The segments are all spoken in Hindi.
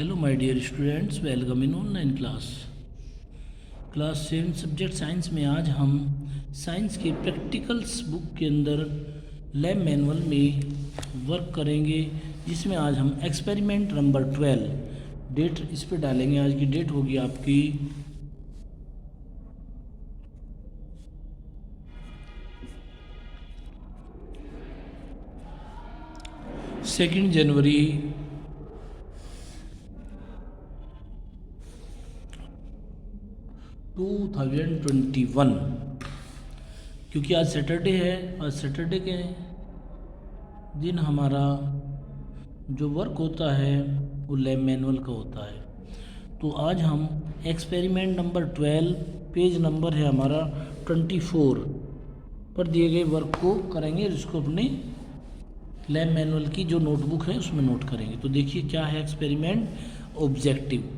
Hello my dear students, welcome in online class 7 subject science में आज हम साइंस के प्रैक्टिकल्स बुक के अंदर लैब मैनुअल में वर्क करेंगे, जिसमें आज हम एक्सपेरिमेंट नंबर 12 डेट इस पे डालेंगे। आज की डेट होगी आपकी 2 जनवरी 2021। क्योंकि आज सैटरडे है, आज सैटरडे के दिन हमारा जो वर्क होता है वो लैब मैनुअल का होता है। तो आज हम एक्सपेरिमेंट नंबर 12 पेज नंबर है हमारा 24 पर दिए गए वर्क को करेंगे, जिसको अपने लैब मैनुअल की जो नोटबुक है उसमें नोट करेंगे। तो देखिए क्या है experiment. Objective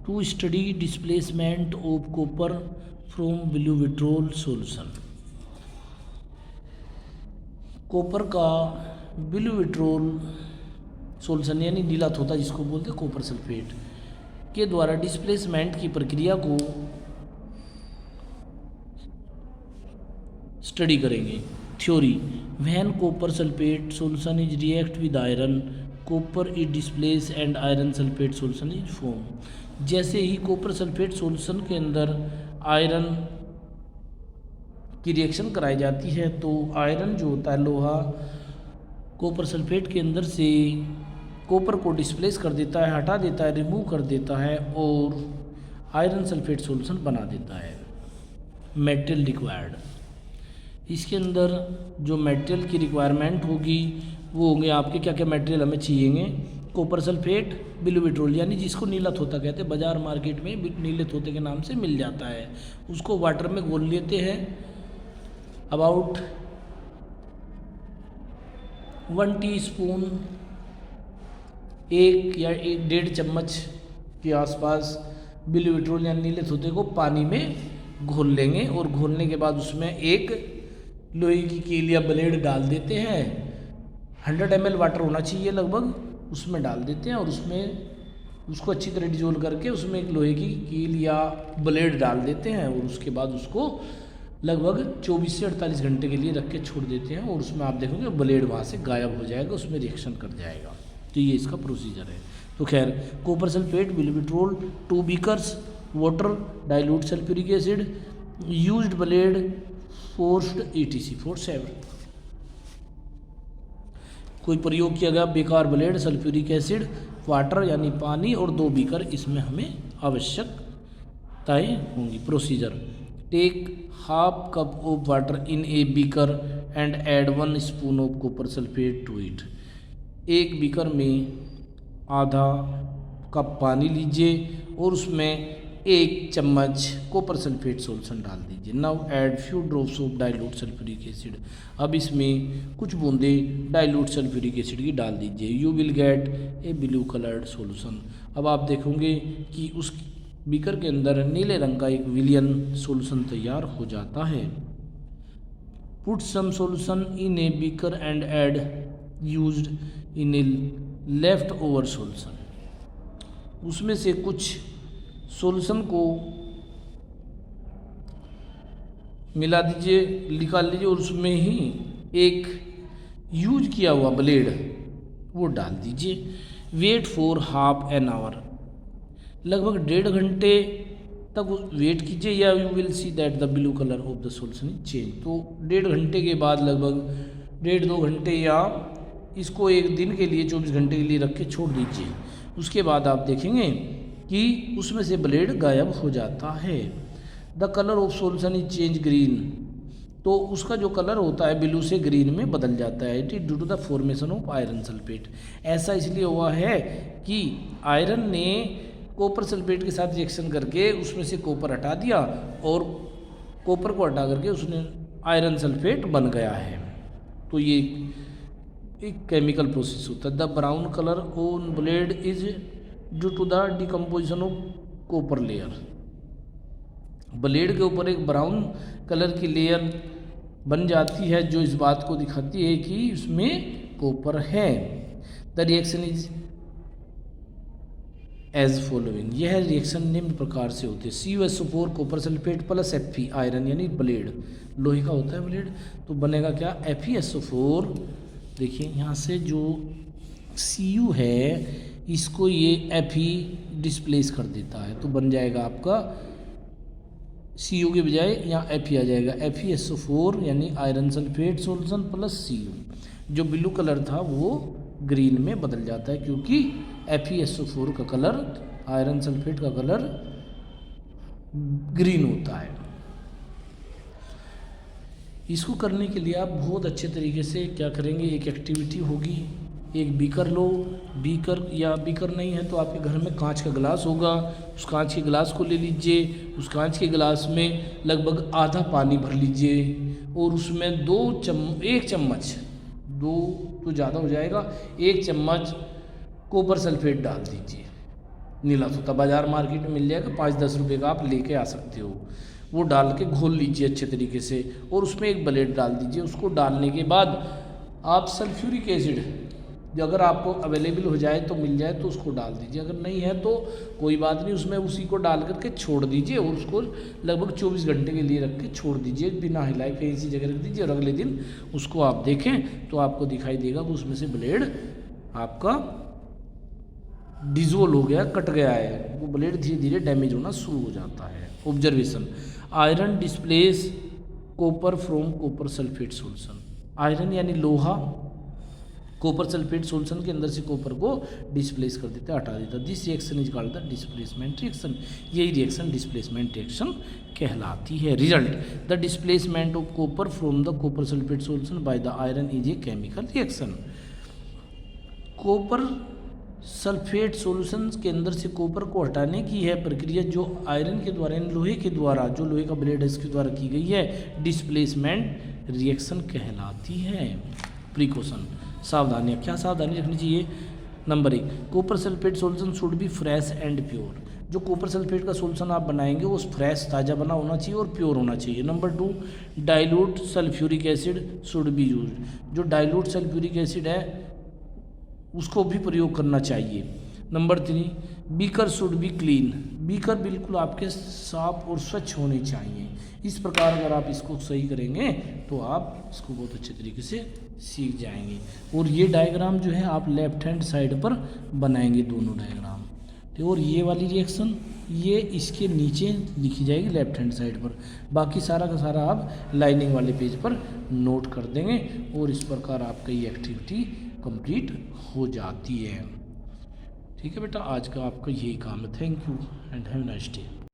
to study displacement of copper from blue vitriol solution. Copper का बिल्यूविट्रोल सॉल्यूशन यानी नीला थोथा जिसको बोलते हैं कॉपर सल्फेट के द्वारा डिस्प्लेसमेंट की प्रक्रिया को स्टडी करेंगे। Theory, when copper sulphate solution is react with iron, copper is displace and iron sulphate solution is form. जैसे ही कॉपर सल्फेट सॉल्यूशन के अंदर आयरन की रिएक्शन कराई जाती है तो आयरन जो होता है लोहा कॉपर सल्फेट के अंदर से कॉपर को डिस्प्लेस कर देता है, हटा देता है, रिमूव कर देता है और आयरन सल्फेट सॉल्यूशन बना देता है। मेटेरियल रिक्वायर्ड, इसके अंदर जो मटेरियल की रिक्वायरमेंट होगी वो होंगे आपके क्या क्या मटेरियल हमें चाहिएंगे। कॉपर सल्फेट बिल्यूविट्रोल यानी जिसको नीला थोथा कहते हैं, बाज़ार मार्केट में नीले थोथे के नाम से मिल जाता है। उसको वाटर में घोल लेते हैं। अबाउट 1 टीस्पून, 1 या 1.5 चम्मच के आसपास बिल्यूविट्रोल यानी नीले थोथे को पानी में घोल लेंगे और घोलने के बाद उसमें एक लोहे की कील या ब्लेड डाल देते हैं। 100 ml वाटर होना चाहिए लगभग, उसमें डाल देते हैं और उसमें उसको अच्छी तरह डिजोल्व करके उसमें एक लोहे की कील या ब्लेड डाल देते हैं और उसके बाद उसको लगभग 24 से 48 घंटे के लिए रख के छोड़ देते हैं और उसमें आप देखोगे ब्लेड वहाँ से गायब हो जाएगा, उसमें रिएक्शन कर जाएगा। तो ये इसका प्रोसीजर है। तो खैर, copper sulphate blue vitriol 2 beakers, water, dilute sulphuric acid, used blade, forceps ETC 47। कोई प्रयोग किया गया बेकार ब्लेड, सल्फ्यूरिक एसिड, वाटर यानी पानी और 2 बीकर इसमें हमें आवश्यकताएं होंगी। Procedure, take half cup of water in a beaker and add 1 spoon of copper sulphate to it. एक बीकर में आधा कप पानी लीजिए और उसमें 1 चम्मच कॉपर सल्फेट सॉल्यूशन डाल दीजिए। Now add few drops of dilute sulphuric acid. अब इसमें कुछ बूंदे डाइल्यूट सल्फ्यूरिक एसिड की डाल दीजिए। You will get A blue coloured solution. अब आप देखोगे कि उस बीकर के अंदर नीले रंग का एक विलियन सॉल्यूशन तैयार हो जाता है। Put some solution in a beaker and add used in a left over solution. उसमें से कुछ सॉल्यूशन को मिला दीजिए, निकाल लीजिए और उसमें ही एक यूज किया हुआ ब्लेड वो डाल दीजिए। Wait for half an hour, लगभग 1.5 घंटे तक वेट कीजिए या you will see that the blue colour of the solution is change. तो 1.5 घंटे के बाद लगभग 1.5-2 घंटे या इसको एक दिन के लिए 24 घंटे के लिए रख के छोड़ दीजिए। उसके बाद आप देखेंगे कि उसमें से ब्लेड गायब हो जाता है। The colour of solution is change green, तो उसका जो कलर होता है ब्लू से ग्रीन में बदल जाता है। It is due to the formation of iron sulphate. ऐसा इसलिए हुआ है कि आयरन ने कॉपर सल्फेट के साथ रिएक्शन करके उसमें से कॉपर हटा दिया और कॉपर को हटा करके उसने आयरन सल्फेट बन गया है। तो ये एक केमिकल प्रोसेस होता है। The brown colour on blade is due to the decomposition of copper layer. Blade के ऊपर एक ब्राउन कलर की लेयर बन जाती है जो इस बात को दिखाती है कि उसमें कॉपर है। The reaction is as following. यह रिएक्शन निम्न प्रकार से होती है। CuSO4 copper sulphate plus Fe iron यानी ब्लेड, लोहे का होता है ब्लेड, तो बनेगा क्या FeSO4। देखिए यहाँ से जो Cu है इसको ये Fe डिस्प्लेस कर देता है, तो बन जाएगा आपका Cu के बजाय यहाँ Fe आ जाएगा, FeSO4 यानी iron sulphate solution plus Cu। जो ब्लू कलर था वो ग्रीन में बदल जाता है क्योंकि FeSO4 का कलर, आयरन सल्फेट का कलर ग्रीन होता है। इसको करने के लिए आप बहुत अच्छे तरीके से क्या करेंगे, एक एक्टिविटी होगी, एक बीकर लो, बीकर या बीकर नहीं है तो आपके घर में कांच का गिलास होगा, उस कांच के गिलास को ले लीजिए, उस कांच के गिलास में लगभग आधा पानी भर लीजिए और उसमें एक चम्मच, दो तो ज़्यादा हो जाएगा, 1 चम्मच कॉपर सल्फेट डाल दीजिए। नीला सूता बाज़ार मार्केट में मिल जाएगा, 5-10 रुपये का आप लेके आ सकते हो। वो डाल के घोल लीजिए अच्छे तरीके से और उसमें एक ब्लेड डाल दीजिए। उसको डालने के बाद आप सल्फ्यूरिक एसिड जो अगर आपको अवेलेबल हो जाए तो मिल जाए तो उसको डाल दीजिए, अगर नहीं है तो कोई बात नहीं, उसमें उसी को डाल करके छोड़ दीजिए और उसको लगभग 24 घंटे के लिए रख के छोड़ दीजिए, बिना हिलाए कहीं ऐसी जगह रख दीजिए और अगले दिन उसको आप देखें तो आपको दिखाई देगा कि उसमें से ब्लेड आपका डिजोल्व हो गया, कट गया है, वो ब्लेड धीरे धीरे डैमेज होना शुरू हो जाता है। Observation, iron displace copper from copper sulphate solution. Iron यानी लोहा कॉपर सल्फेट सोल्यूशन के अंदर से कॉपर को डिस्प्लेस कर देता है, हटा देता है। This reaction is called the displacement reaction. यही रिएक्शन डिस्प्लेसमेंट रिएक्शन कहलाती है। Result, the displacement of copper from the copper sulphate solution by the iron is a chemical reaction. Copper sulphate solution के अंदर से कॉपर को हटाने की है प्रक्रिया जो आयरन के द्वारा, लोहे के द्वारा, जो लोहे का ब्लेड है इसके द्वारा की गई है, डिस्प्लेसमेंट रिएक्शन कहलाती है। प्रिकॉशन, सावधानियाँ, क्या सावधानी रखनी चाहिए। Number 1, copper sulphate solution should be fresh and pure. जो कॉपर सल्फेट का सॉल्यूशन आप बनाएंगे वो फ्रेश ताज़ा बना होना चाहिए और प्योर होना चाहिए। Number 2, dilute sulphuric acid should be used. जो डाइल्यूट सल्फ्यूरिक एसिड है उसको भी प्रयोग करना चाहिए। Number 3, beaker should be clean. Beaker बिल्कुल आपके साफ और स्वच्छ होने चाहिए। इस प्रकार अगर आप इसको सही करेंगे तो आप इसको बहुत अच्छे तरीके से सीख जाएंगे। और ये डायग्राम जो है आप लेफ्ट हैंड साइड पर बनाएंगे, दोनों डायग्राम। तो और ये वाली रिएक्शन ये इसके नीचे लिखी जाएगी लेफ्ट हैंड साइड पर, बाकी सारा का सारा आप लाइनिंग वाले पेज पर नोट कर देंगे और इस प्रकार आपका ये एक्टिविटी कंप्लीट हो जाती है। ठीक है बेटा, आज का आपका यही काम है। Thank you and have a nice day.